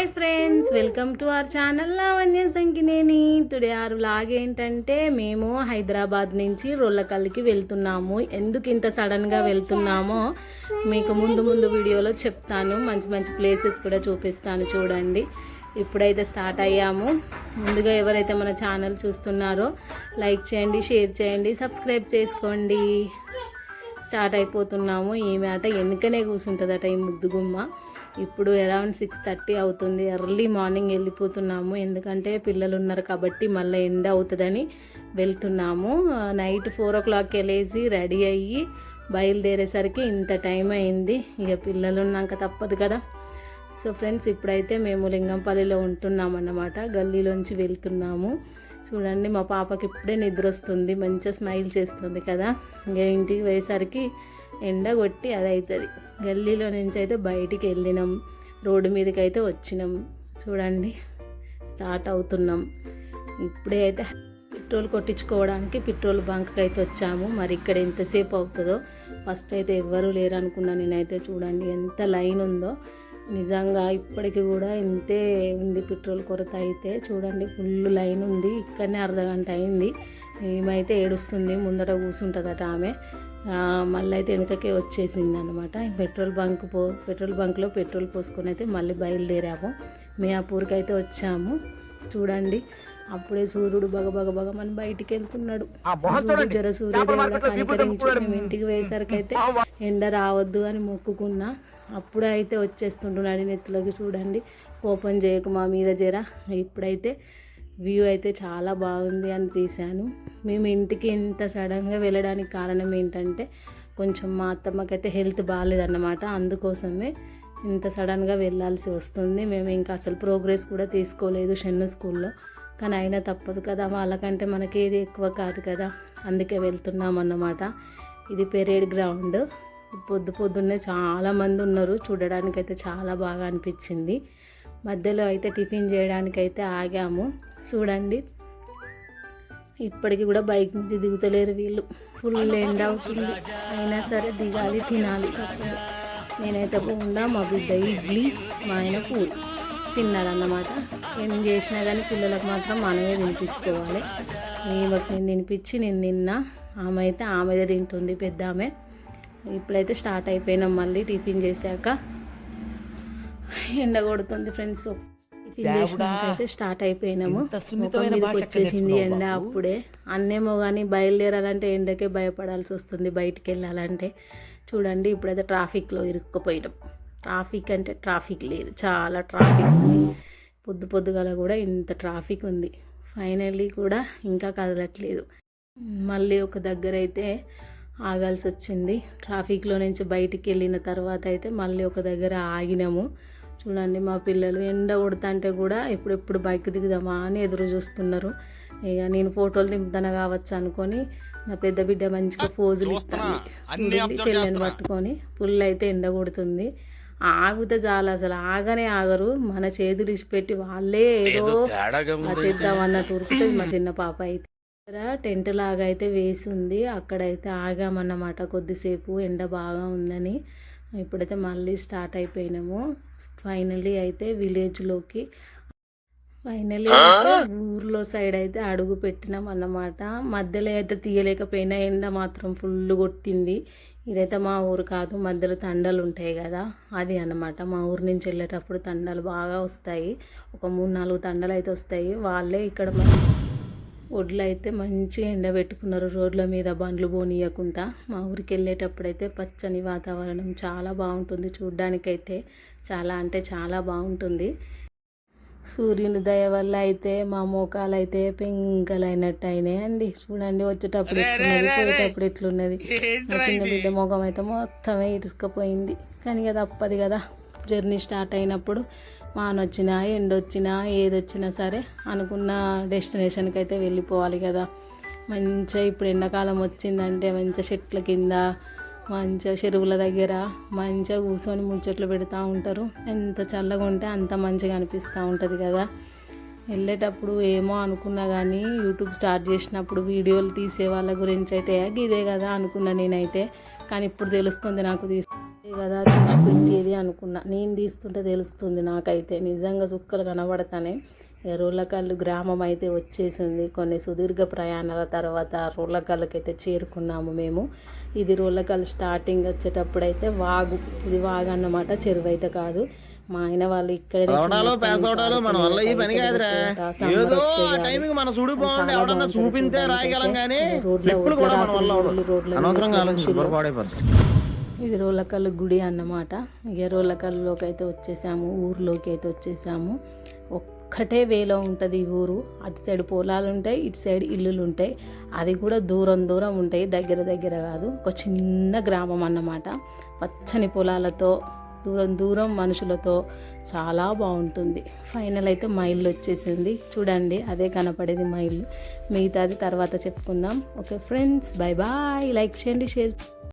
Hi friends, welcome to our channel Lavanya Sankineni. Today our vlog ఏంటంటే మేము హైదరాబాద్ నుంచి రోళ్ళకల్లికి వెళ్తున్నాము. ఎందుకు ఇంత సడన్గా వెళ్తున్నామో మీకు ముందు వీడియోలో చెప్తాను. మంచి మంచి ప్లేసెస్ కూడా చూపిస్తాను, చూడండి. ఇప్పుడైతే స్టార్ట్ అయ్యాము. ముందుగా ఎవరైతే మన ఛానల్ చూస్తున్నారో లైక్ చేయండి, షేర్ చేయండి, సబ్స్క్రైబ్ చేసుకోండి. స్టార్ట్ అయిపోతున్నాము. ఈమె అట వెనుకనే కూర్చుంటుందట, ఈ ముద్దుగుమ్మ. ఇప్పుడు అరౌండ్ 6:30 అవుతుంది. ఎర్లీ మార్నింగ్ వెళ్ళిపోతున్నాము, ఎందుకంటే పిల్లలు ఉన్నారు కాబట్టి మళ్ళీ ఎండ అవుతుందని వెళ్తున్నాము. నైట్ 4 o'clock వెళ్ళేసి రెడీ అయ్యి బయలుదేరేసరికి ఇంత టైం అయింది. ఇక పిల్లలు ఉన్నాక తప్పదు కదా. సో ఫ్రెండ్స్, ఇప్పుడైతే మేము లింగంపల్లిలో ఉంటున్నాం అన్నమాట. గల్లీలోంచి వెళ్తున్నాము. చూడండి, మా పాపకి ఇప్పుడే నిద్ర వస్తుంది, మంచిగా స్మైల్ చేస్తుంది కదా. ఇంకా ఇంటికి పోయేసరికి ఎండ కొట్టి అది అవుతుంది. గల్లీలో నుంచి అయితే బయటికి వెళ్ళినాం, రోడ్డు మీదకి అయితే వచ్చినాం. చూడండి, స్టార్ట్ అవుతున్నాం. ఇప్పుడే అయితే పెట్రోల్ కొట్టించుకోవడానికి పెట్రోల్ బంక్కి అయితే వచ్చాము. మరి ఇక్కడ ఎంతసేపు అవుతుందో. ఫస్ట్ అయితే ఎవ్వరూ లేరు అనుకున్నాను నేనైతే. చూడండి ఎంత లైన్ ఉందో. నిజంగా ఇప్పటికి కూడా ఇంతే ఉంది పెట్రోల్ కొరత అయితే. చూడండి, ఫుల్ లైన్ ఉంది. ఇక్కడనే అర్ధగంట అయింది. ఏమైతే ఏడుస్తుంది, ముందట కూర్చుంటుందట ఆమె. మళ్ళీ అయితే వెనకకే వచ్చేసింది అనమాట. పెట్రోల్ బంక్లో పెట్రోల్ పోసుకొని అయితే మళ్ళీ బయలుదేరాము. మియాపూర్కి అయితే వచ్చాము. చూడండి, అప్పుడే సూర్యుడు బగ మన బయటికి వెళ్తున్నాడు. జర సూర్యోదయం కనికరించి మేము ఇంటికి వేసరికి అయితే ఎండ రావద్దు అని మొక్కుకున్నా. అప్పుడే అయితే వచ్చేస్తుంటున్నాడు నెత్తులోకి. చూడండి, కోపం చేయకు మా మీద జర. ఇప్పుడైతే వ్యూ అయితే చాలా బాగుంది అని తీశాను. మేము ఇంటికి ఇంత సడన్గా వెళ్ళడానికి కారణం ఏంటంటే, కొంచెం మా అత్తమ్మకైతే హెల్త్ బాగాలేదన్నమాట. అందుకోసమే ఇంత సడన్గా వెళ్ళాల్సి వస్తుంది. మేము ఇంకా అసలు ప్రోగ్రెస్ కూడా తీసుకోలేదు షన్ను స్కూల్లో. కానీ అయినా తప్పదు కదా, వాళ్ళకంటే మనకి ఏది ఎక్కువ కాదు కదా. అందుకే వెళ్తున్నాం అన్నమాట. ఇది పెరేడ్ గ్రౌండ్. పొద్దున్నే చాలామంది ఉన్నారు. చూడడానికైతే చాలా బాగా అనిపించింది. మధ్యలో అయితే టిఫిన్ చేయడానికైతే ఆగాము. చూడండి, ఇప్పటికి కూడా బైక్ నుంచి దిగుతలేరు వీళ్ళు. ఫుల్ ఎండ అవుతుంది, అయినా సరే దిగాలి, తినాలి తప్పదు. నేనైతే పోకుండా మా బిడ్డ ఇడ్లీ, మా ఆయన పూరి తిన్నారన్నమాట. ఏం చేసినా కానీ పిల్లలకు మాత్రం మనమే తినిపించుకోవాలి. ఈమెకు నేను తినిపించి నేను తిన్నా. ఆమె అయితే ఆమెదే తింటుంది, పెద్ద ఆమె. ఇప్పుడైతే స్టార్ట్ అయిపోయినాం. మళ్ళీ టిఫిన్ చేశాక ఎండ కొడుతుంది ఫ్రెండ్స్. టిఫిన్ చేసినాక అయితే స్టార్ట్ అయిపోయినాము. ముఖం మీదకి వచ్చేసింది ఎండ అప్పుడే. అన్నేమో కానీ బయలుదేరాలంటే ఎండకే భయపడాల్సి వస్తుంది బయటికి వెళ్ళాలంటే. చూడండి, ఇప్పుడైతే ట్రాఫిక్లో ఇరుక్కుపోయినాం. ట్రాఫిక్ అంటే ట్రాఫిక్ లేదు, చాలా ట్రాఫిక్ ఉంది. పొద్దుగాల కూడా ఇంత ట్రాఫిక్ ఉంది. ఫైనల్లీ కూడా ఇంకా కదలట్లేదు. మళ్ళీ ఒక దగ్గర అయితే ఆగాల్సి వచ్చింది. ట్రాఫిక్లో నుంచి బయటికి వెళ్ళిన తర్వాత అయితే మళ్ళీ ఒక దగ్గర ఆగినాము. చూడండి, మా పిల్లలు ఎండ కొడుతుంటే కూడా ఎప్పుడెప్పుడు బైక్ దిగుదామా అని ఎదురు చూస్తున్నారు. ఇక నేను ఫోటోలు దింపుతాను కావచ్చు అనుకొని నా పెద్ద బిడ్డ మంచిగా పోజులు ఇస్తాను. చెల్లెని పట్టుకొని ఫుల్ అయితే ఎండ కొడుతుంది. ఆగితే చాలు, అసలు ఆగనే ఆగరు. మన చేతులు ఇచ్చిపెట్టి వాళ్ళే ఏదో చేద్దామన్నట్టు ఉరుకుతుంది మా చిన్న పాప అయితే. టెంట్ లాగా అయితే వేసి ఉంది, అక్కడైతే ఆగామన్నమాట కొద్దిసేపు, ఎండ బాగా ఉందని. ఇప్పుడైతే మళ్ళీ స్టార్ట్ అయిపోయినాము. ఫైనల్లీ అయితే విలేజ్లోకి, ఊర్లో సైడ్ అయితే అడుగు పెట్టినాం అన్నమాట. మధ్యలో అయితే తీయలేకపోయినా, ఎండ మాత్రం ఫుల్ కొట్టింది. ఇదైతే మా ఊరు కాదు, మధ్యలో తండలు ఉంటాయి కదా, అది అన్నమాట. మా ఊరు నుంచి వెళ్ళేటప్పుడు తండలు బాగా వస్తాయి. ఒక 3-4 తండలు అయితే వస్తాయి. వాళ్ళే ఇక్కడ ఒడ్లు అయితే మంచిగా ఎండబెట్టుకున్నారు రోడ్ల మీద, బండ్లు పోనీయకుండా. మా ఊరికి వెళ్ళేటప్పుడైతే పచ్చని వాతావరణం చాలా బాగుంటుంది. చూడ్డానికైతే చాలా అంటే చాలా బాగుంటుంది. సూర్యుని దయ వల్ల అయితే మా మోకాలు అయితే పెంకలైనట్టు అయినాయి అండి. చూడండి, వచ్చేటప్పుడు ఎట్లున్నది, పోయేటప్పుడు ఎట్లున్నది. మా చిన్న బిడ్డ ముఖం అయితే మొత్తమే ఇరుసుకపోయింది. కానీ కదా తప్పదు కదా, జర్నీ స్టార్ట్ అయినప్పుడు వానొచ్చినా ఎండొచ్చినా ఏదొచ్చినా సరే అనుకున్న డెస్టినేషన్కి అయితే వెళ్ళిపోవాలి కదా. మంచిగా ఇప్పుడు ఎండాకాలం వచ్చిందంటే మంచిగా చెట్ల కింద, మంచిగా చెరువుల దగ్గర మంచిగా కూర్చొని ముచ్చట్లు పెడతా ఉంటారు. ఎంత చల్లగా ఉంటే అంత మంచిగా అనిపిస్తూ ఉంటుంది కదా. వెళ్ళేటప్పుడు ఏమో అనుకున్నా కానీ యూట్యూబ్ స్టార్ట్ చేసినప్పుడు వీడియోలు తీసే వాళ్ళ గురించి అయితే ఇదే కదా అనుకున్నా నేనైతే. కానీ ఇప్పుడు తెలుస్తుంది నాకు, కదా తీసి పెట్టేది గుడి అనుకున్నా. నేను తీస్తుంటే తెలుస్తుంది నాకైతే, నిజంగా చుక్కలు కనబడతానే. రోళ్ళకల్లు గ్రామం అయితే వచ్చేసింది. కొన్ని సుదీర్ఘ ప్రయాణాల తర్వాత రోళ్ళకల్లుకి అయితే చేరుకున్నాము మేము. ఇది రోళ్ళకల్లు స్టార్టింగ్ వచ్చేటప్పుడు అయితే వాగు, ఇది వాగు అన్నమాట, చెరువు అయితే కాదు. మా ఆయన వాళ్ళు ఇక్కడే ఇది రోళ్ళకల్లు గుడి అన్నమాట. ఇక రోళ్ళకల్లులోకి అయితే వచ్చేసాము, ఊర్లోకి అయితే వచ్చేసాము. ఒక్కటే వేలో ఉంటుంది ఈ ఊరు. అటు సైడ్ పొలాలు ఉంటాయి, ఇటు సైడ్ ఇల్లులు ఉంటాయి. అది కూడా దూరం దూరం ఉంటాయి, దగ్గర దగ్గర కాదు. ఒక చిన్న గ్రామం అన్నమాట. పచ్చని పొలాలతో, దూరం దూరం మనుషులతో చాలా బాగుంటుంది. ఫైనల్ అయితే మా ఇల్లు వచ్చేసింది చూడండి, అదే కనపడేది మా ఇల్లు. మిగతాది తర్వాత చెప్పుకుందాం. Okay friends, bye bye. Like చేయండి, షేర్